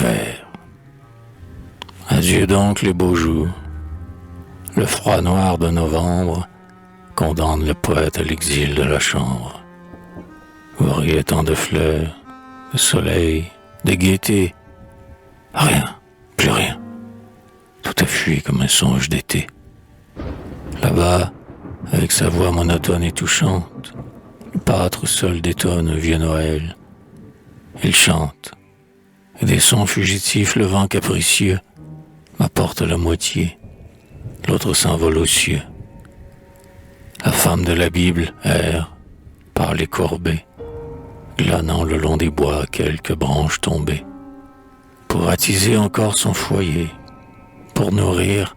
l'hiver. Adieu donc les beaux jours. Le froid noir de novembre condamne le poète à l'exil de la chambre. Vous riez tant de fleurs, de soleil, de gaieté. Rien, plus rien. Tout a fui comme un songe d'été. Là-bas, avec sa voix monotone et touchante, le pâtre seul détonne un vieux Noël. Il chante, et des sons fugitifs, le vent capricieux m'apporte la moitié, l'autre s'envole aux cieux. La femme de la Bible erre par les courbées, glanant le long des bois quelques branches tombées, pour attiser encore son foyer, pour nourrir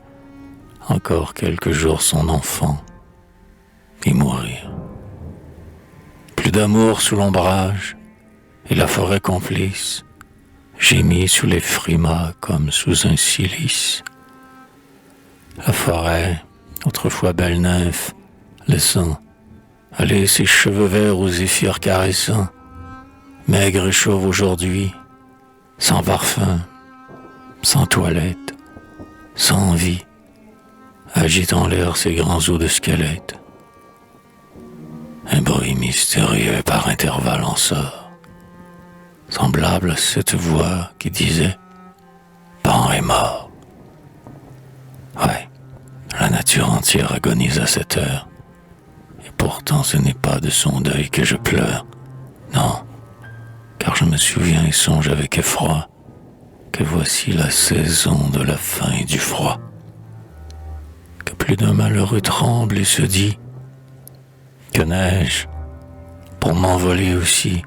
encore quelques jours son enfant et mourir. Plus d'amour sous l'ombrage et la forêt complice gémit sous les frimas comme sous un cilice. La forêt, autrefois belle nymphe, laissant aller ses cheveux verts aux zéphyrs caressants, maigre et chauve aujourd'hui, sans parfum, sans toilette, sans vie, agite en l'air ses grands os de squelette. Un bruit mystérieux par intervalles en sort, semblable à cette voix qui disait « Pan est mort ». Ouais, la nature entière agonise à cette heure, et pourtant ce n'est pas de son deuil que je pleure, non, car je me souviens et songe avec effroi que voici la saison de la faim et du froid, que plus d'un malheureux tremble et se dit que neige pour m'envoler aussi,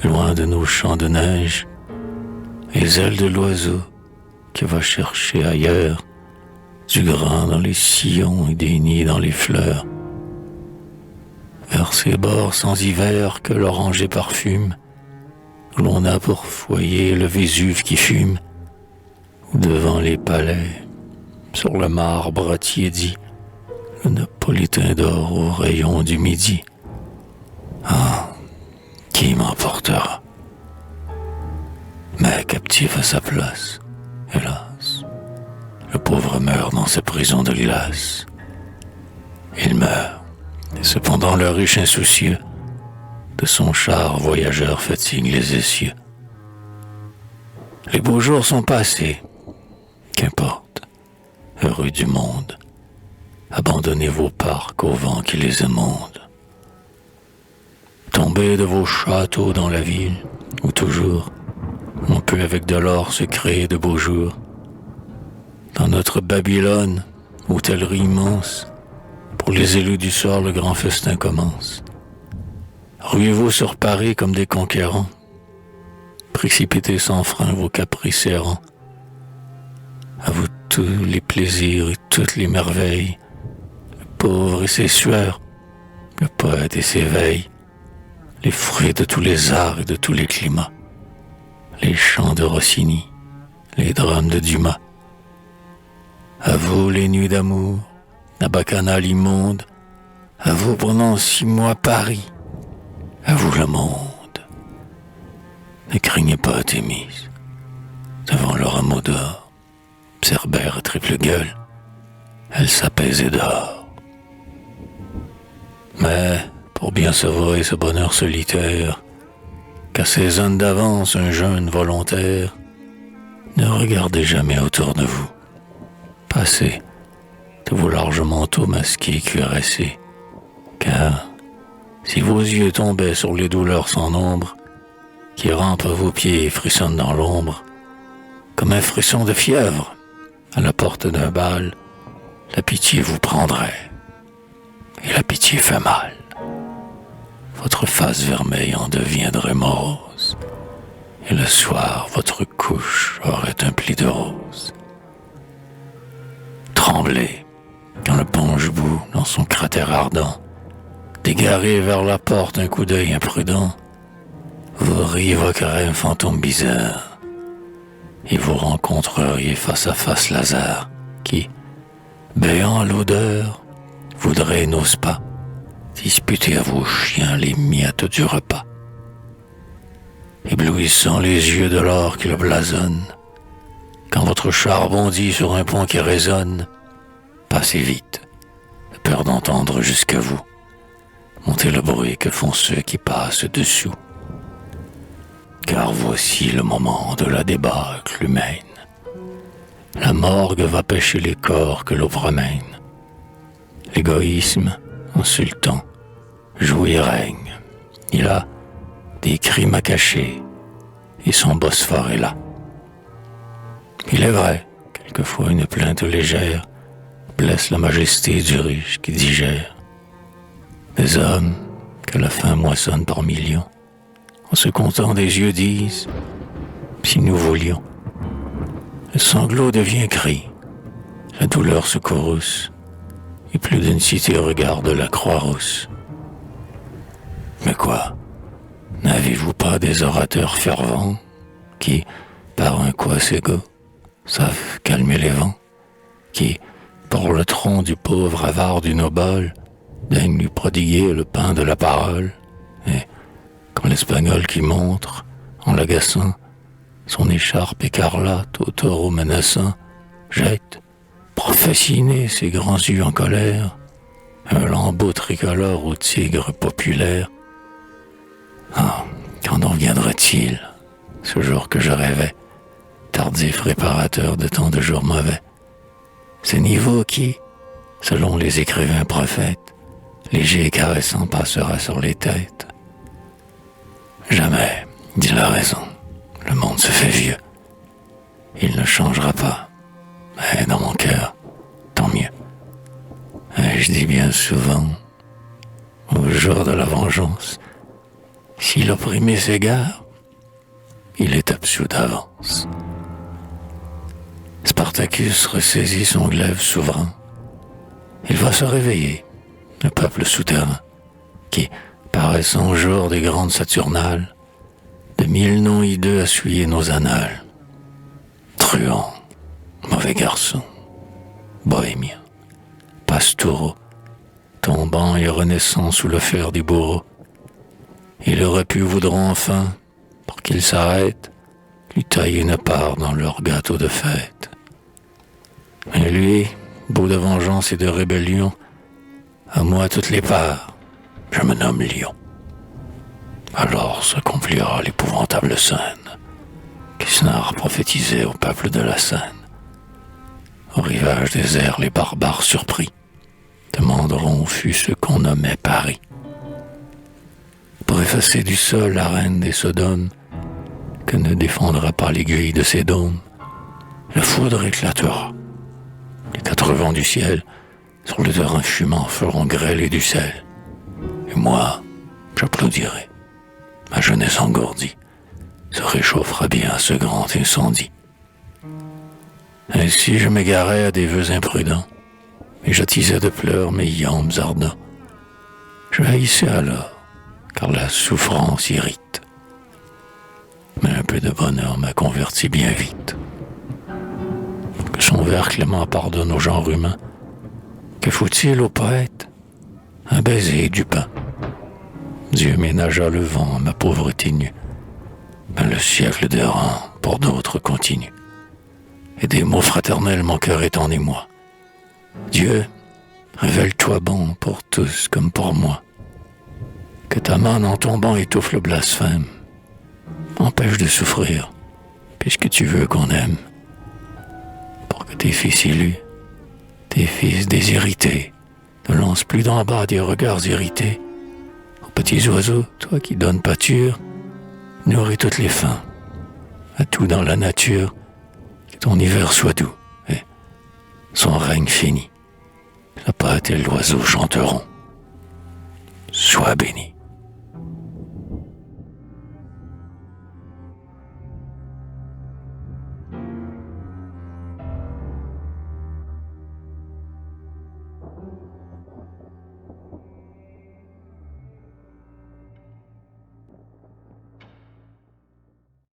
loin de nos champs de neige, les ailes de l'oiseau qui va chercher ailleurs du grain dans les sillons et des nids dans les fleurs, vers ces bords sans hiver que l'oranger parfume, où l'on a pour foyer le Vésuve qui fume, ou devant les palais, sur le marbre tiédi, le napolitain dort au rayon du midi. Ah, qui m'emportera? Mais captif à sa place, hélas, le pauvre meurt dans sa prison de glace. Il meurt, et cependant le riche insoucieux de son char voyageur fatigue les essieux. Les beaux jours sont passés, qu'importe, heureux du monde, abandonnez vos parcs au vent qui les émonde. Tombez de vos châteaux dans la ville, où toujours on peut avec de l'or se créer de beaux jours. Dans notre Babylone, hôtellerie immense, pour les élus du sort le grand festin commence. Ruez-vous sur Paris comme des conquérants, précipitez sans frein vos caprices errants. À vous tous les plaisirs et toutes les merveilles, le pauvre et ses sueurs, le poète et ses veilles, les fruits de tous les arts et de tous les climats, les chants de Rossini, les drames de Dumas. À vous les nuits d'amour, la bacchanale immonde, à vous pendant 6 mois Paris, à vous le monde. Ne craignez pas Thémis, devant le rameau d'or, Cerbère à triple gueule, elle s'apaise et dort. Mais, pour bien savourer ce bonheur solitaire, qu'assaisonne d'avance un jeûne volontaire, ne regardez jamais autour de vous. Passez de vos larges manteaux masqués et cuirassés, car si vos yeux tombaient sur les douleurs sans nombre, qui rampent à vos pieds et frissonnent dans l'ombre, comme un frisson de fièvre à la porte d'un bal, la pitié vous prendrait, et la pitié fait mal. Votre face vermeille en deviendrait morose, et le soir votre couche aurait un pli de rose. Tremblez quand le ponge-bout, dans son cratère ardent, d'égarer vers la porte un coup d'œil imprudent, vous réévoquerait un fantôme bizarre, et vous rencontreriez face à face Lazare, qui, béant à l'odeur, voudrait, n'ose pas, disputer à vos chiens les miettes du repas. éblouissant les yeux de l'or qui le blasonne. Quand votre char bondit sur un pont qui résonne, passez vite, de peur d'entendre jusqu'à vous monter le bruit que font ceux qui passent dessous. Car voici le moment de la débâcle humaine. La morgue va pêcher les corps que l'eau promène. L'égoïsme, insultant, joue et règne. Il a des crimes à cacher, et son Bosphore est là. Il est vrai, quelquefois une plainte légère blesse la majesté du riche qui digère. Des hommes que la faim moissonne par millions, en se comptant des yeux disent, si nous voulions. Le sanglot devient cri, la douleur se courrouce, et plus d'une cité regarde la croix rousse. Mais quoi? N'avez-vous pas des orateurs fervents qui, par un quasego, savent calmer les vents, qui, pour le tronc du pauvre avare du noble, daignent lui prodiguer le pain de la parole, et quand l'espagnol qui montre, en l'agaçant, son écharpe écarlate au taureau menaçant, jette, pour fasciner ses grands yeux en colère, un lambeau tricolore au tigre populaire. Ah, quand en viendra-t-il, ce jour que je rêvais, tardif réparateur de tant de jours mauvais, ce niveau qui, selon les écrivains prophètes, léger et caressant passera sur les têtes. Jamais, dit la raison, le monde se fait vieux. Il ne changera pas, mais dans mon cœur, tant mieux. Et je dis bien souvent, au jour de la vengeance, si l'opprimé s'égare, il est absous d'avance. Spartacus ressaisit son glaive souverain. Il va se réveiller, le peuple souterrain, qui, paraissant au jour des grandes Saturnales, de 1000 noms hideux a souillé nos annales. Truand, mauvais garçon, bohémien, pastoureau, tombant et renaissant sous le fer des bourreaux. Il aurait pu voudront enfin, pour qu'il s'arrête, lui tailler une part dans leur gâteau de fête. Mais lui, beau de vengeance et de rébellion, à moi toutes les parts, je me nomme Lion. Alors s'accomplira l'épouvantable scène qu'Isnar prophétisait au peuple de la Seine. Au rivage des airs, les barbares surpris demanderont où fut ce qu'on nommait Paris. Pour effacer du sol la reine des Sodomes, que ne défendra pas l'aiguille de ses dômes, la foudre éclatera. Les 4 vents du ciel, sur le terrain fumant, feront grêler du sel. Et moi, j'applaudirai. Ma jeunesse engourdie se réchauffera bien à ce grand incendie. Ainsi je m'égarais à des vœux imprudents, et j'attisais de pleurs mes yambes ardents. Je haïssais alors, car la souffrance irrite. Mais un peu de bonheur m'a converti bien vite. Que son vers clément pardonne au genre humain. Que faut-il au poète? Un baiser et du pain. Dieu ménagea le vent à ma pauvreté nue. Mais le siècle d'errant pour d'autres continue. Et des mots fraternels mon cœur est en émoi. Dieu, révèle-toi bon pour tous comme pour moi. Que ta main en tombant étouffe le blasphème. Empêche de souffrir, puisque tu veux qu'on aime. Pour que tes fils élus, tes fils déshérités, ne lancent plus d'en bas des regards irrités. Aux petits oiseaux, toi qui donnes pâture, nourris toutes les faims. À tout dans la nature, que ton hiver soit doux, et son règne fini. La pâte et l'oiseau chanteront. Sois béni.